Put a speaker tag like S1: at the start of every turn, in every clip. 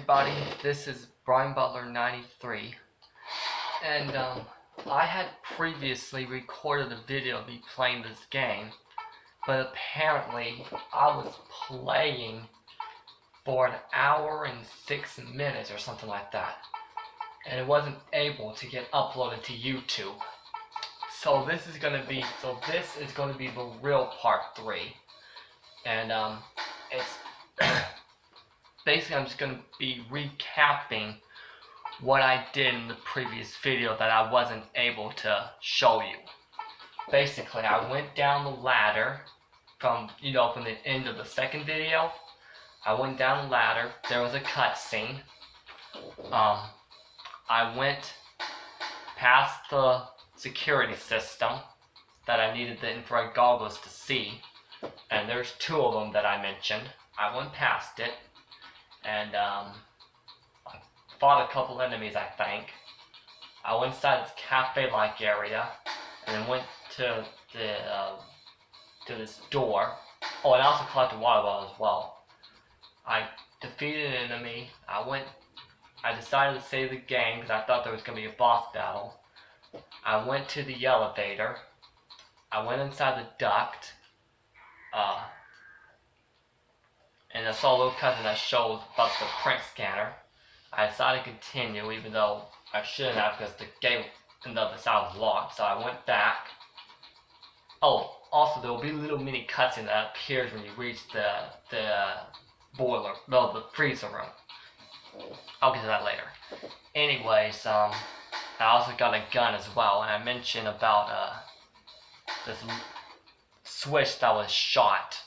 S1: everybody, this is Brian Butler 93, and I had previously recorded a video of me playing this game, but apparently I was playing for an hour and 6 minutes or something like that, and it wasn't able to get uploaded to YouTube. So this is going to be the real part 3, and it's basically, I'm just going to be recapping what I did in the previous video that I wasn't able to show you. Basically, I went down the ladder from the end of the second video. I went down the ladder. There was a cutscene. I went past the security system that I needed the infrared goggles to see, and there's 2 of them that I mentioned. I went past it. And I fought a couple enemies, I think. I went inside this cafe-like area, and then went to this door. Oh, and I also collected water bottle as well. I defeated an enemy. I decided to save the game because I thought there was going to be a boss battle. I went to the elevator. I went inside the duct. And I saw a little cutscene that shows about the print scanner. I decided to continue, even though I shouldn't have, because the gate on the other side was locked. So I went back. Oh, also there will be a little mini cutscene that appears when you reach the freezer room. I'll get to that later. Anyways, I also got a gun as well, and I mentioned about this switch that was shot.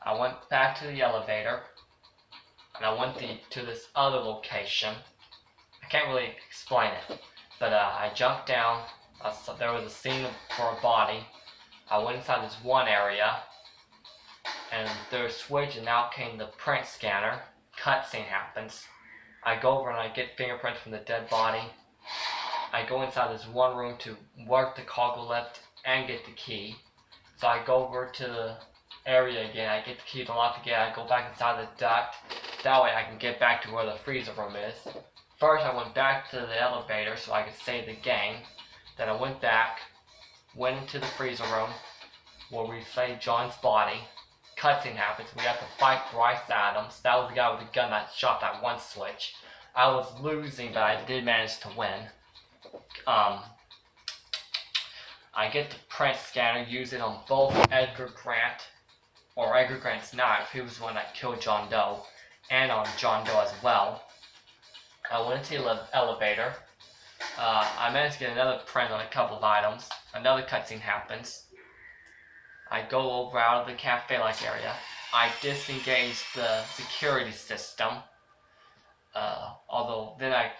S1: I went back to the elevator, and I went to this other location. I can't really explain it, but I jumped down. There was a scene for a body. I went inside this one area, and there's a switch, and out came the print scanner. Cutscene happens. I go over and I get fingerprints from the dead body. I go inside this one room to work the cargo lift and get the key. So I go over to the area again, I get the key to unlock the gate, I go back inside the duct, that way I can get back to where the freezer room is. First I went back to the elevator so I could save the game, then I went back, went into the freezer room, where we saved John's body. Cutscene happens, we have to fight Bryce Adams, that was the guy with the gun that shot that one switch. I was losing, but I did manage to win. I get the print scanner, use it on both Edgar Grant's knife, he was the one that killed John Doe, and on John Doe as well. I went into the elevator. I managed to get another print on a couple of items. Another cutscene happens. I go over out of the cafe-like area. I disengage the security system. Although then I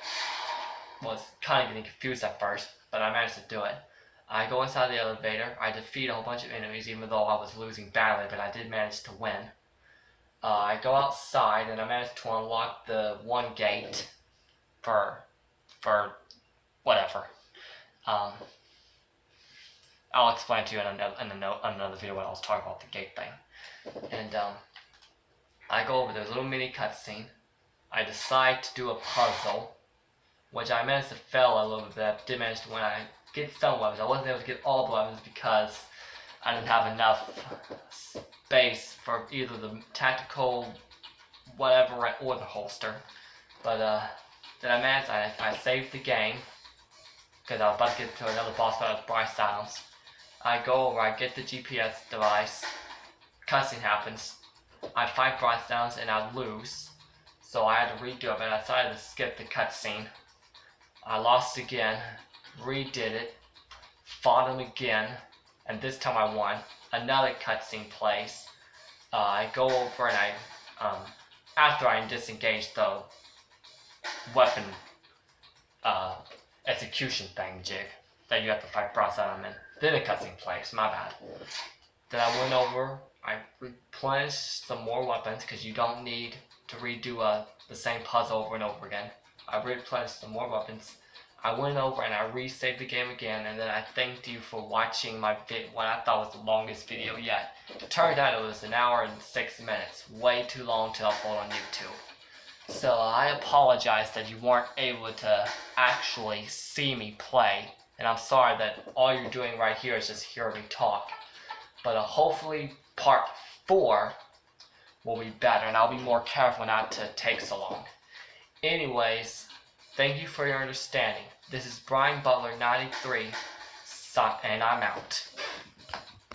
S1: was kind of getting confused at first, but I managed to do it. I go inside the elevator, I defeat a whole bunch of enemies even though I was losing badly, but I did manage to win. I go outside and I managed to unlock the one gate for whatever. I'll explain to you in another video when I was talking about the gate thing. And I go over, there's a little mini cutscene. I decide to do a puzzle, which I managed to fail a little bit, I did manage to win. I get some weapons. I wasn't able to get all the weapons because I didn't have enough space for either the tactical whatever or the holster. But then I managed, I saved the game because I was about to get to another boss fight with Bryce Adams. I go over, I get the GPS device, cutscene happens, I fight Bryce Adams and I lose, so I had to redo it, but I decided to skip the cutscene. I lost again, redid it, fought him again, and this time I won. Another cutscene plays. I go over and after I disengage the weapon execution thing jig that you have to fight Bryce Adams in, then a cutscene plays, my bad. Then I went over, I replenished some more weapons because you don't need to redo the same puzzle over and over again. I replenished some more weapons. I went over and I resaved the game again, and then I thanked you for watching my what I thought was the longest video yet. It turned out it was 1 hour and 6 minutes, way too long to upload on YouTube. So I apologize that you weren't able to actually see me play, and I'm sorry that all you're doing right here is just hear me talk. But hopefully part 4 will be better, and I'll be more careful not to take so long. Anyways, thank you for your understanding. This is Brian Butler 93, and I'm out.